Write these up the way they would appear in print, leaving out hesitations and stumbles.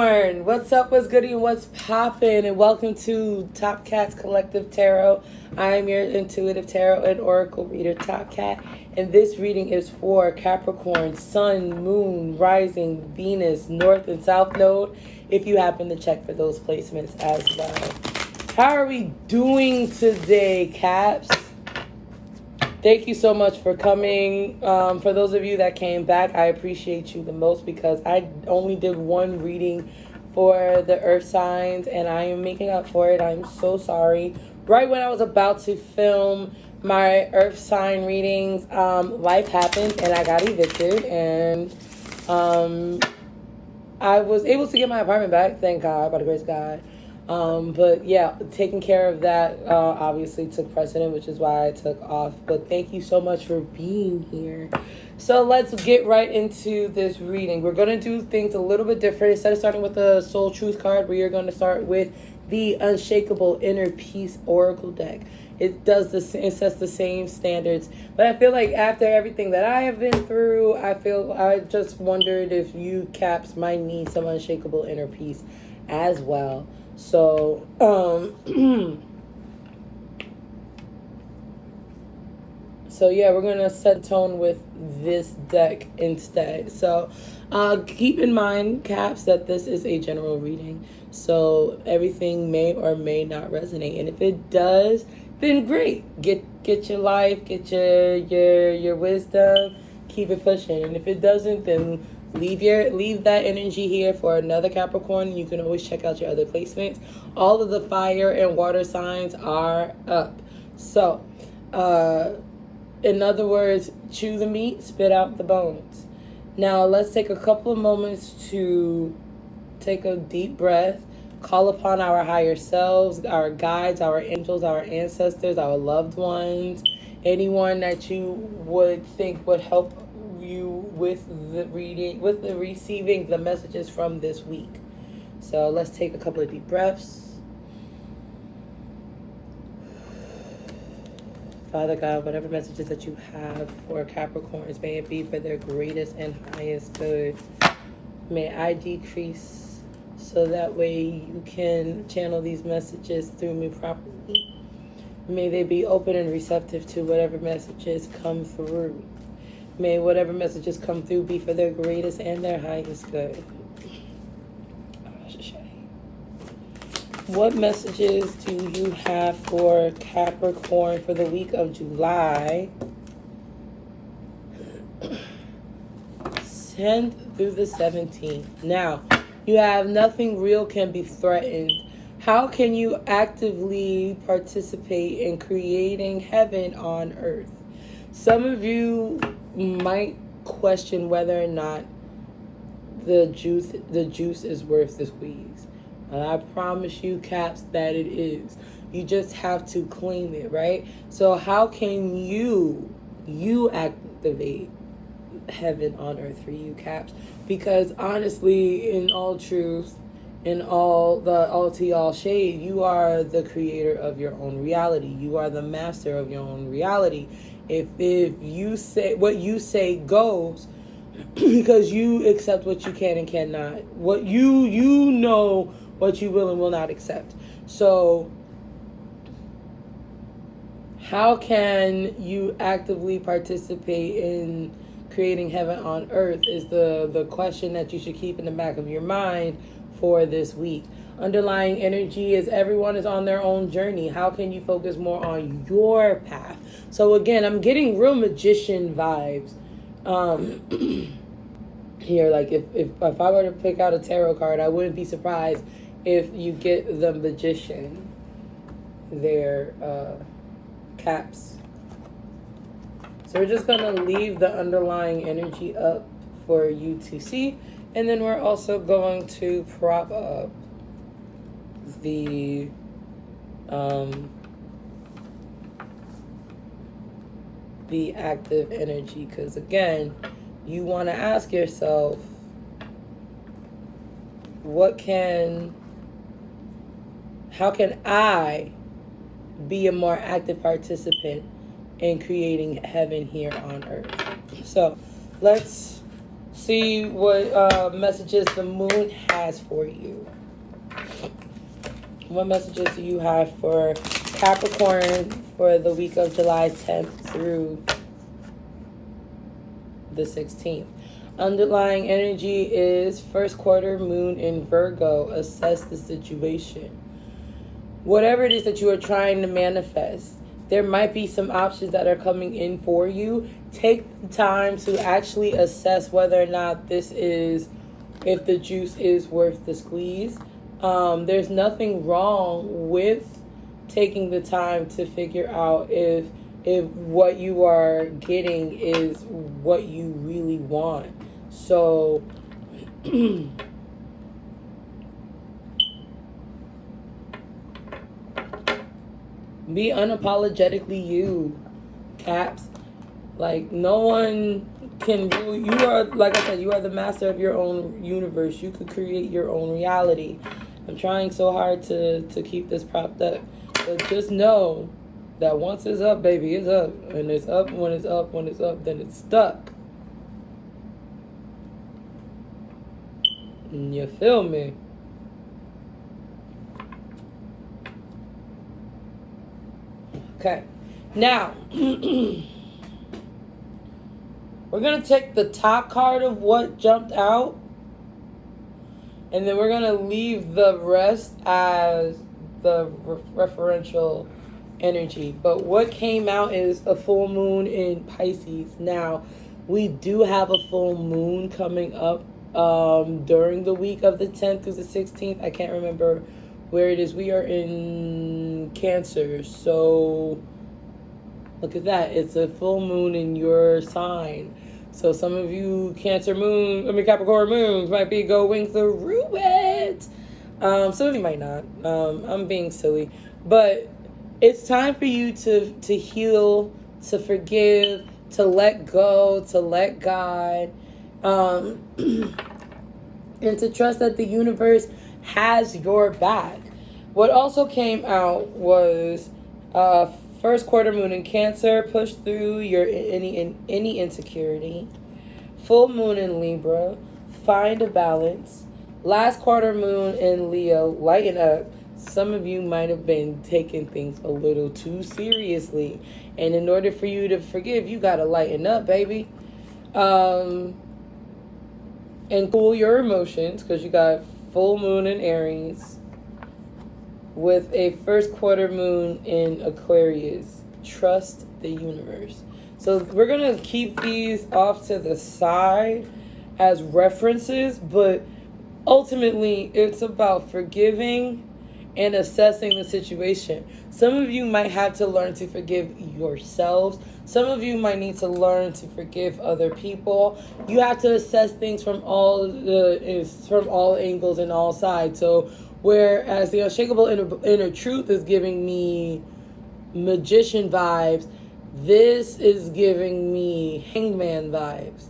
What's up, what's goody, and what's poppin', and welcome to Top Cat's Collective Tarot. I am your intuitive tarot and oracle reader, Top Cat, and this reading is for Capricorn, Sun, Moon, Rising, Venus, North and South Node, if you happen to check for those placements as well. How are we doing today, Caps? Thank you so much for coming. For those of you that came back, I appreciate you the most because I only did one reading for the earth signs and I am making up for it. I'm so sorry. Right when I was about to film my earth sign readings, life happened and I got evicted, and I was able to get my apartment back, thank God, by the grace of God. But yeah, taking care of that obviously took precedent, which is why I took off. But thank you so much for being here. So let's get right into this reading. We're going to do things a little bit different. Instead of starting with the Soul Truth card, we are going to start with the Unshakable Inner Peace Oracle deck. It sets the same standards. But I feel like after everything that I have been through, I just wondered if you Caps might need some unshakable inner peace as well. So, yeah, we're going to set tone with this deck instead. So, keep in mind, Caps, that this is a general reading. So, everything may or may not resonate. And if it does, then great. Get your life, get your wisdom, keep it pushing. And if it doesn't, then leave that energy here for another Capricorn. You can always check out your other placements. All of the fire and water signs are up. So, in other words, chew the meat, spit out the bones. Now, let's take a couple of moments to take a deep breath, call upon our higher selves, our guides, our angels, our ancestors, our loved ones, anyone that you would think would help you with the reading, with the receiving the messages from this week. So let's take a couple of deep breaths. Father God, whatever messages that you have for Capricorns, may it be for their greatest and highest good. May I decrease so that way you can channel these messages through me properly. May they be open and receptive to whatever messages come through. May whatever messages come through be for their greatest and their highest good. What messages do you have for Capricorn for the week of July 10th through the 17th? Now, you have nothing real can be threatened. How can you actively participate in creating heaven on earth? Some of you might question whether or not the juice is worth the squeeze. And I promise you, Caps, that it is. You just have to claim it, right? So how can you activate heaven on earth for you, Caps? Because honestly, in all truth, in all tea, all shade, you are the creator of your own reality. You are the master of your own reality. If you say what you say goes, because you accept what you can and cannot. What you know what you will and will not accept. So how can you actively participate in creating heaven on earth is the question that you should keep in the back of your mind for this week. Underlying energy is everyone is on their own journey. How can you focus more on your path? So again, I'm getting real magician vibes here. Like if I were to pick out a tarot card, I wouldn't be surprised if you get the magician there, Caps. So we're just going to leave the underlying energy up for you to see. And then we're also going to prop up the active energy. Because again, you want to ask yourself, how can I be a more active participant in creating heaven here on earth? So let's see what messages the moon has for you. What messages do you have for Capricorn for the week of July 10th through the 16th? Underlying energy is first quarter moon in Virgo. Assess the situation. Whatever it is that you are trying to manifest, there might be some options that are coming in for you. Take the time to actually assess whether or not this is, if the juice is worth the squeeze. There's nothing wrong with taking the time to figure out if what you are getting is what you really want. So be unapologetically you, Caps. Like, no one can rule. You are, like I said, you are the master of your own universe. You could create your own reality. I'm trying so hard to keep this propped up. But just know that once it's up, baby, it's up. And it's up when it's up. When it's up, then it's stuck. You feel me? Okay. Now, we're going to take the top card of what jumped out, and then we're going to leave the rest as the referential energy. But what came out is a full moon in Pisces. Now, we do have a full moon coming up during the week of the 10th through the 16th. I can't remember where it is. We are in Cancer, so look at that. It's a full moon in your sign. So some of you Capricorn moons might be going through it. Some of you might not. I'm being silly. But it's time for you to heal, to forgive, to let go, to let God, and to trust that the universe has your back. What also came out was first quarter moon in Cancer, push through your any insecurity. Full moon in Libra, find a balance. Last quarter moon in Leo, lighten up. Some of you might have been taking things a little too seriously. And in order for you to forgive, you got to lighten up, baby. And cool your emotions, because you got full moon in Aries with a first quarter moon in Aquarius. Trust the universe. So we're going to keep these off to the side as references, but ultimately it's about forgiving and assessing the situation. Some of you might have to learn to forgive yourselves. Some of you might need to learn to forgive other people. You have to assess things from all angles and all sides. So whereas the unshakable inner truth is giving me magician vibes, this is giving me hangman vibes.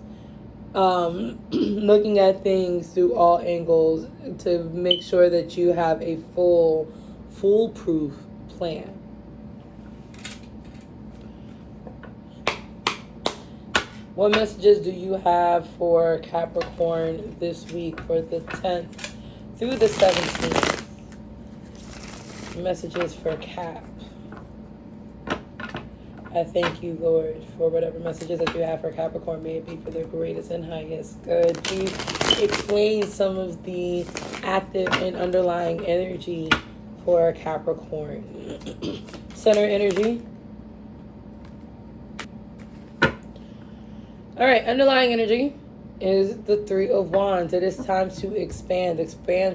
Looking at things through all angles to make sure that you have a foolproof plan. What messages do you have for Capricorn this week for the 10th through the 17th? Messages for Cap. I thank you, Lord, for whatever messages that you have for Capricorn. May it be for their greatest and highest good. Please explain some of the active and underlying energy for Capricorn. Center energy. All right, underlying energy is the Three of Wands. It is time to expand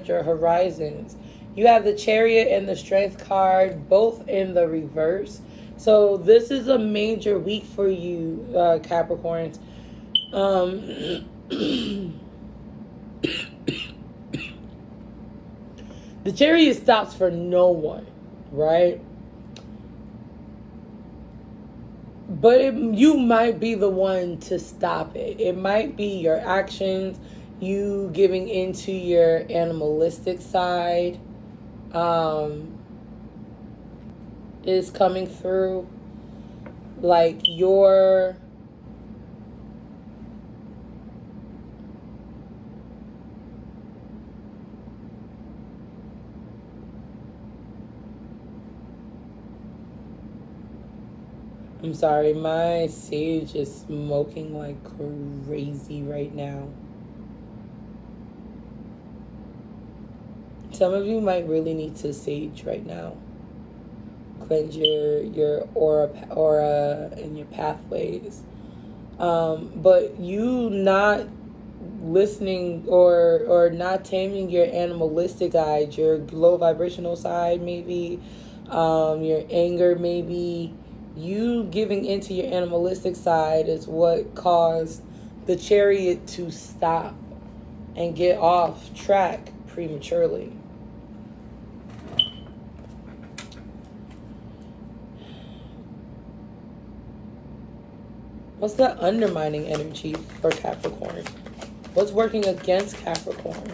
your horizons. You have the Chariot and the Strength card, both in the reverse. So this is a major week for you, Capricorns. The Chariot stops for no one, right? But you might be the one to stop it. It might be your actions, you giving into your animalistic side, is coming through. Like your I'm sorry, my sage is smoking like crazy right now. Some of you might really need to sage right now. Cleanse your aura and your pathways. But you not listening or not taming your animalistic side, your low vibrational side, maybe your anger, maybe you giving into your animalistic side is what caused the chariot to stop and get off track prematurely. What's that undermining energy for Capricorn? What's working against Capricorn?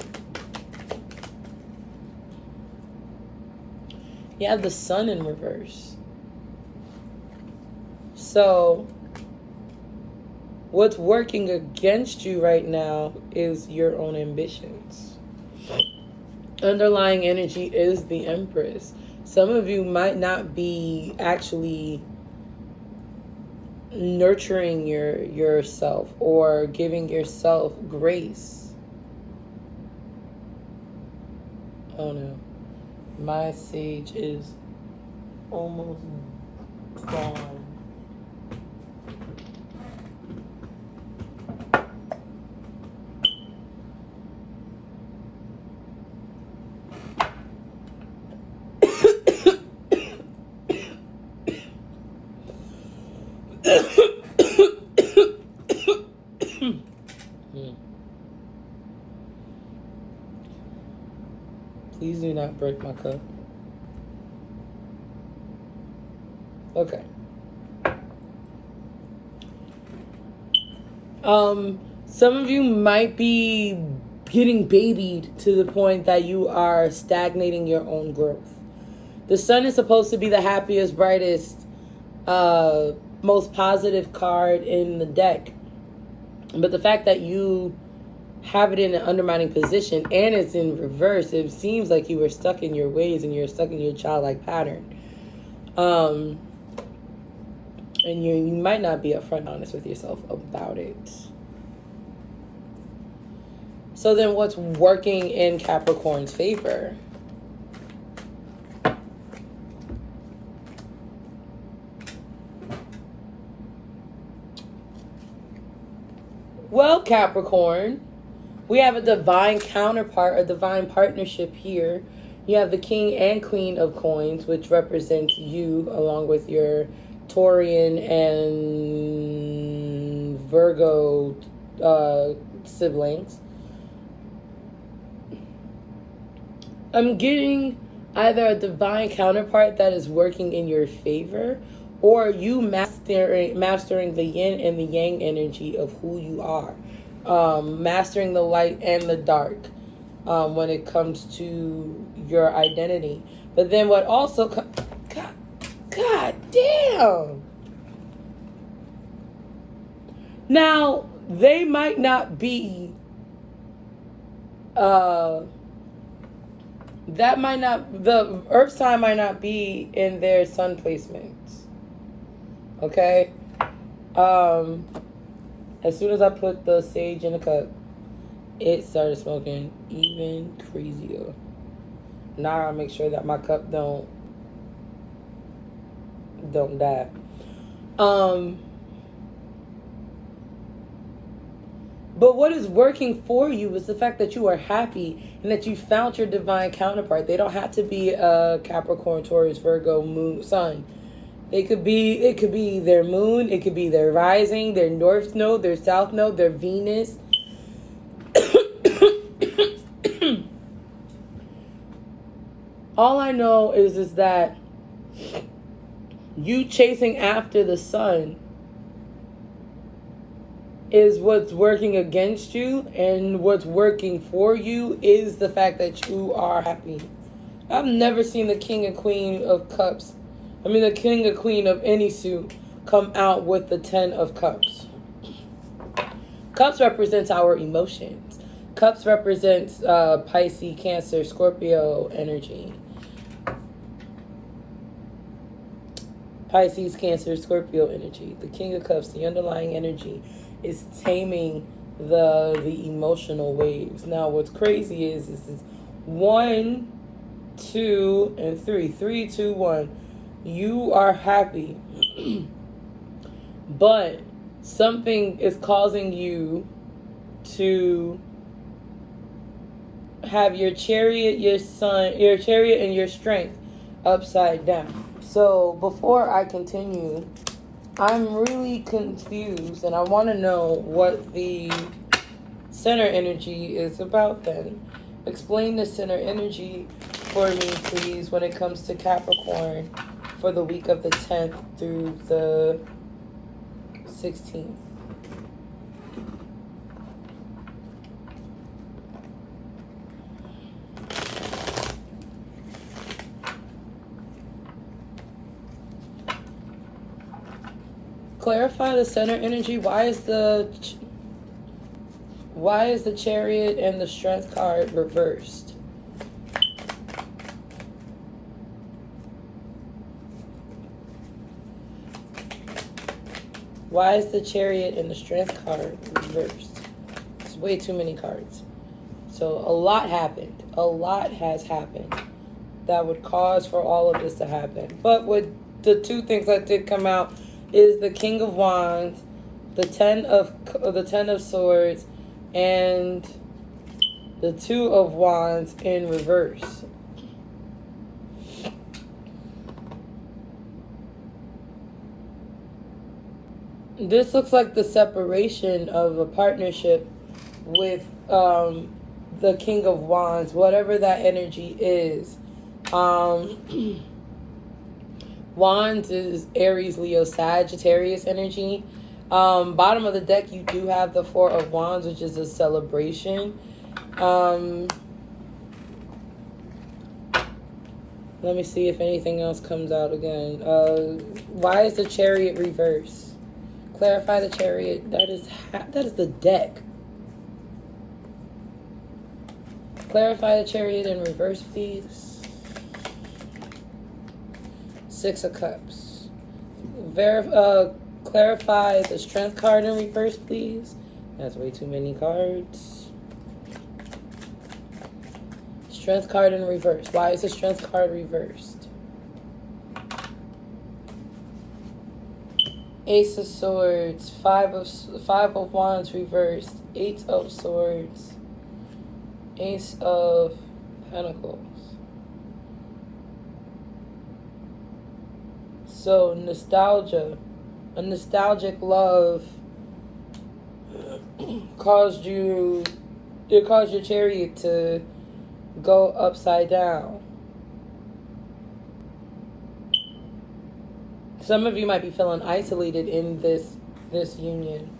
You have the sun in reverse. So, what's working against you right now is your own ambitions. Underlying energy is the Empress. Some of you might not be actually nurturing yourself or giving yourself grace. Oh no. My sage is almost gone. Please do not break my cup. Okay. Some of you might be getting babied to the point that you are stagnating your own growth. The sun is supposed to be the happiest, brightest, most positive card in the deck. But the fact that you have it in an undermining position and it's in reverse, it seems like you were stuck in your ways and you're stuck in your childlike pattern. And you might not be upfront honest with yourself about it. So then what's working in Capricorn's favor? Well, Capricorn, we have a divine counterpart, a divine partnership here. You have the King and Queen of Coins, which represents you along with your Taurian and Virgo siblings. I'm getting either a divine counterpart that is working in your favor, or you mastering the yin and the yang energy of who you are. Mastering the light and the dark when it comes to your identity. But then what also... God damn! Now, they might not be... the earth sign might not be in their sun placements. Okay? As soon as I put the sage in a cup, it started smoking even crazier. Now I make sure that my cup don't die. But what is working for you is the fact that you are happy and that you found your divine counterpart. They don't have to be a Capricorn, Taurus, Virgo, Moon, Sun. It could be their moon, it could be their rising, their north node, their south node, their Venus. All I know is that you chasing after the sun is what's working against you, and what's working for you is the fact that you are happy. I've never seen the King and Queen of Cups, the King and Queen of any suit come out with the 10 of Cups. Cups represents our emotions. Cups represents Pisces, Cancer, Scorpio energy. Pisces, Cancer, Scorpio energy. The King of Cups, the underlying energy, is taming the emotional waves. Now, what's crazy is this is 1, 2, and 3. 3, 2, 1. You are happy, but something is causing you to have your chariot, your chariot, and your strength upside down. So before I continue, I'm really confused, and I want to know what the center energy is about then. Explain the center energy for me, please, when it comes to Capricorn for the week of the 10th through the 16th. Clarify the center energy. Why is the chariot and the strength card reversed? Why is the chariot and the strength card reversed? It's way too many cards. So a lot happened. A lot has happened that would cause for all of this to happen. But with the two things that did come out is the King of Wands, the Ten of Swords, and the Two of Wands in reverse. This looks like the separation of a partnership with the King of Wands, whatever that energy is. Wands is Aries, Leo, Sagittarius energy. Bottom of the deck, you do have the Four of Wands, which is a celebration. Let me see if anything else comes out again. Why is the Chariot reversed? Clarify the Chariot. That is the deck. Clarify the Chariot in reverse, please. Six of Cups. Clarify the Strength card in reverse, please. That's way too many cards. Strength card in reverse. Why is the Strength card reversed? Ace of Swords. Five of Wands reversed. Eight of Swords. Ace of Pentacles. So nostalgia, a nostalgic love caused your chariot to go upside down. Some of you might be feeling isolated in this union.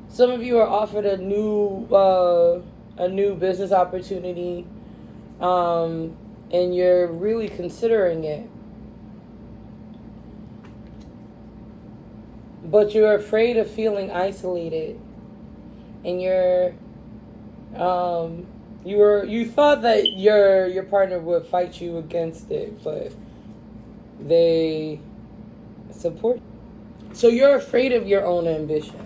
Some of you are offered a new business opportunity, and you're really considering it. But you're afraid of feeling isolated, and you thought that your partner would fight you against it, but they support. So you're afraid of your own ambition.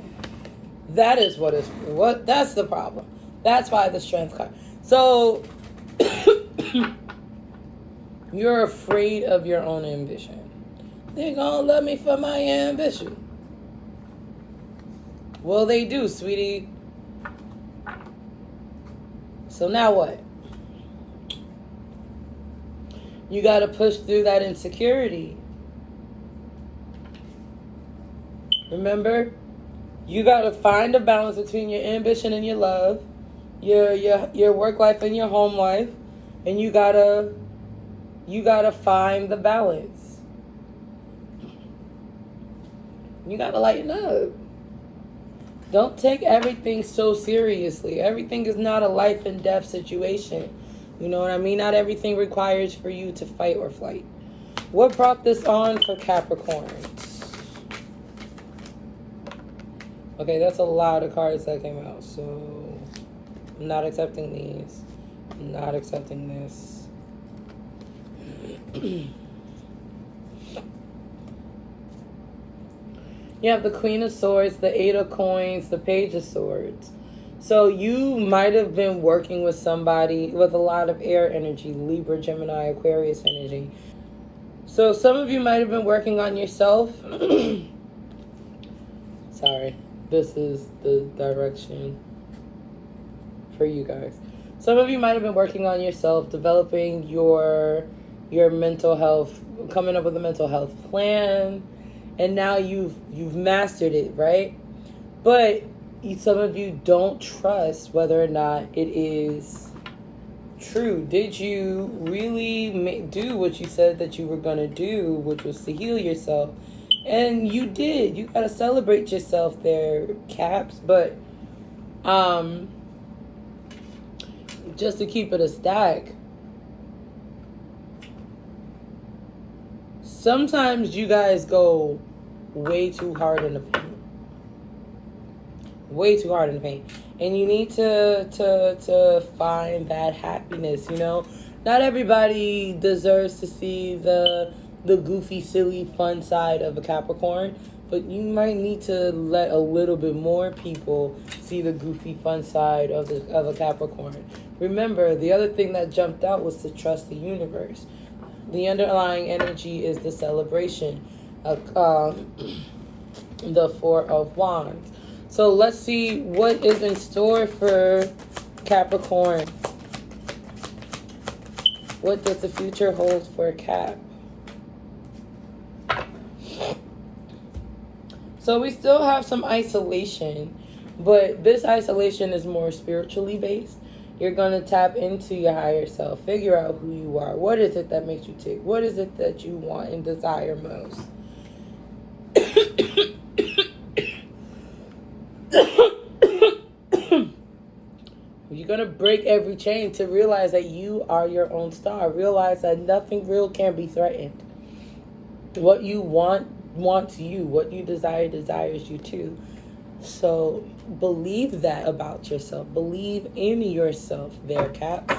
That's the problem. That's why the Strength card. So you're afraid of your own ambition. They're gonna love me for my ambition. Well, they do, sweetie. So now what? You got to push through that insecurity. Remember? You got to find a balance between your ambition and your love, your work life and your home life, and you got to find the balance. You got to lighten up. Don't take everything so seriously. Everything is not a life and death situation. You know what I mean? Not everything requires for you to fight or flight. What brought this on for Capricorns? Okay, that's a lot of cards that came out. So I'm not accepting these. I'm not accepting this. You have the Queen of Swords, the Eight of Coins, the Page of Swords. So you might have been working with somebody with a lot of air energy, Libra, Gemini, Aquarius energy. So some of you might have been working on yourself. Sorry, this is the direction for you guys. Some of you might have been working on yourself, developing your mental health, coming up with a mental health plan, and now you've mastered it, right? But some of you don't trust whether or not it is true. Did you really do what you said that you were going to do, which was to heal yourself? And you did. You got to celebrate yourself there, Caps. But just to keep it a stack, sometimes you guys go way too hard in the paint. Way too hard in the paint. And you need to find that happiness, you know? Not everybody deserves to see the goofy, silly, fun side of a Capricorn, but you might need to let a little bit more people see the goofy, fun side of a Capricorn. Remember, the other thing that jumped out was to trust the universe. The underlying energy is the celebration of the Four of Wands. So let's see what is in store for Capricorn. What does the future hold for Cap? So we still have some isolation, but this isolation is more spiritually based. You're going to tap into your higher self, figure out who you are. What is it that makes you tick? What is it that you want and desire most? You're going to break every chain to realize that you are your own star. Realize that nothing real can be threatened. What you wants you. What you desire desires you too. So believe that about yourself. Believe in yourself there, Caps.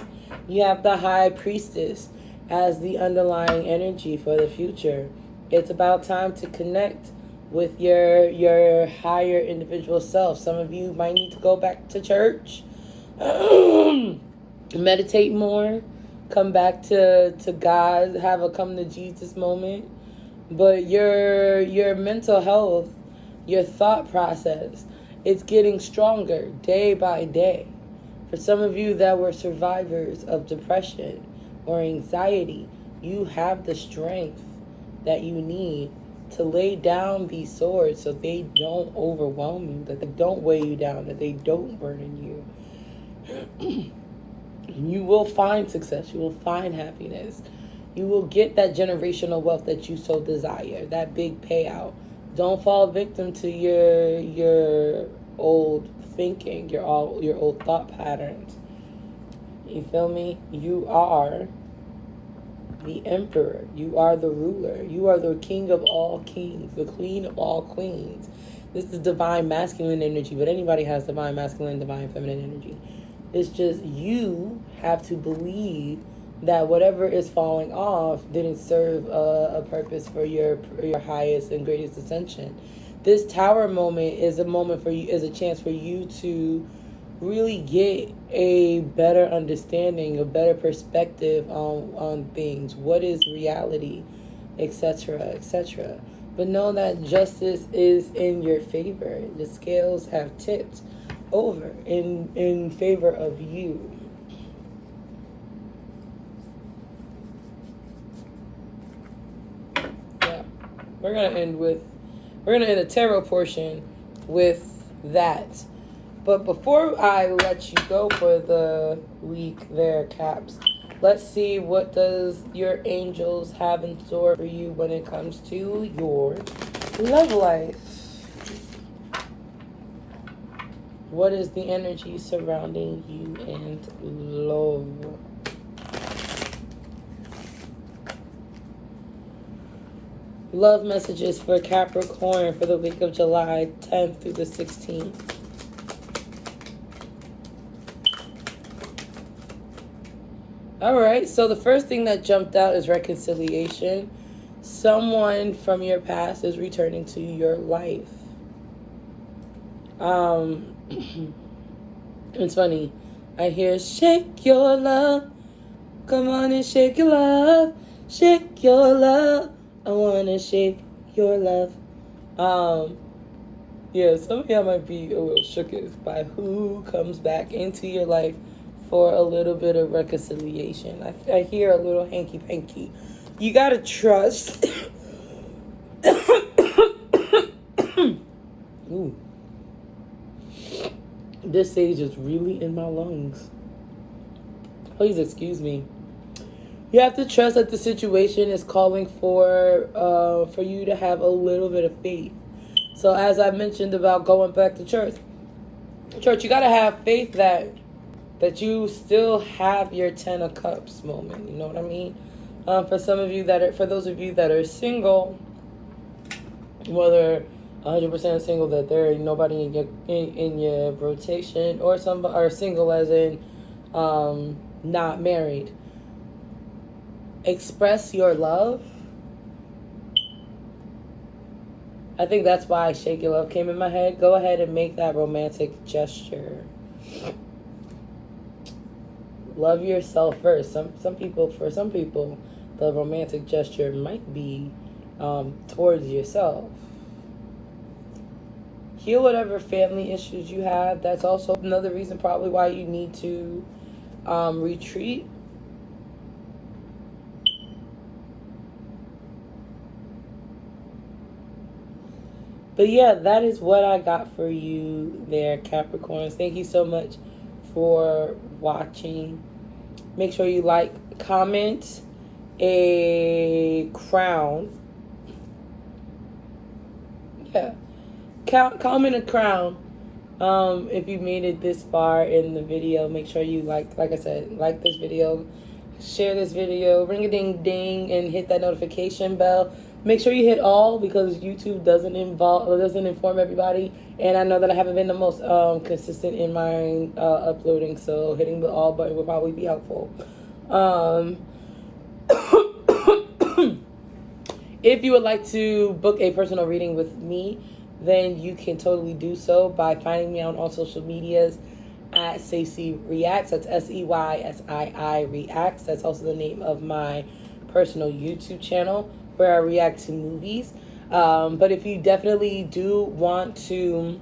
You have the High Priestess as the underlying energy for the future. It's about time to connect with your higher individual self. Some of you might need to go back to church. Meditate more. Come back to God. Have a come to Jesus moment. But your mental health, your thought process, it's getting stronger day by day. For some of you that were survivors of depression or anxiety, you have the strength that you need to lay down these swords so they don't overwhelm you, that they don't weigh you down, that they don't burden you. You will find success. You will find happiness. You will get that generational wealth that you so desire, that big payout. Don't fall victim to your old thinking, your old thought patterns. You feel me? You are the emperor. You are the ruler. You are the king of all kings, the queen of all queens. This is divine masculine energy, but anybody has divine masculine, divine feminine energy. It's just you have to believe that whatever is falling off didn't serve a purpose for your highest and greatest ascension. This tower moment is a moment for you, is a chance for you to really get a better understanding, a better perspective on things. What is reality, etc., etc. But know that justice is in your favor. The scales have tipped over in favor of you. Yeah, we're gonna end the tarot portion with that. But before I let you go for the week there, Caps, let's see what does your angels have in store for you when it comes to your love life. What is the energy surrounding you and love? Love messages for Capricorn for the week of July 10th through the 16th. All right, so the first thing that jumped out is reconciliation. someone from your past is returning to your life. It's funny. I hear shake your love. Come on and shake your love. Shake your love. I wanna shake your love. Yeah, some of y'all might be a little shooketh by who comes back into your life for a little bit of reconciliation. I hear a little hanky panky. You gotta trust. Ooh. This sage is really in my lungs. Please excuse me. You have to trust that the situation is calling for you to have a little bit of faith. So as I mentioned about going back to church, you gotta have faith that you still have your 10 of Cups moment. You know what I mean? For those of you that are single, whether 100% single, that there ain't nobody in your rotation, or some are single as in not married. Express your love. I think that's why Shake Your Love came in my head. Go ahead and make that romantic gesture. Love yourself first. For some people, the romantic gesture might be towards yourself. Heal whatever family issues you have. That's also another reason probably why you need to retreat. But yeah, that is what I got for you there, Capricorns. Thank you so much for watching. Make sure you like, comment a crown. Yeah. Comment a crown. If you made it this far in the video, make sure you like I said, like this video, share this video, ring a ding ding, and hit that notification bell. Make sure you hit all, because YouTube doesn't inform everybody, and I know that I haven't been the most consistent in my uploading, so hitting the all button will probably be helpful. If you would like to book a personal reading with me, then you can totally do so by finding me on all social medias at SEYSII Reacts. That's SEYSII Reacts. That's also the name of my personal YouTube channel where I react to movies. But if you definitely do want to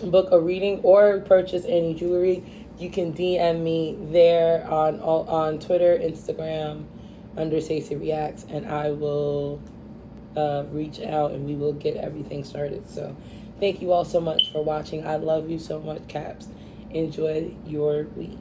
book a reading or purchase any jewelry, you can DM me there on Twitter, Instagram, under SEYSII Reacts, and I will reach out and we will get everything started. So thank you all so much for watching. I love you so much, Caps. Enjoy your week.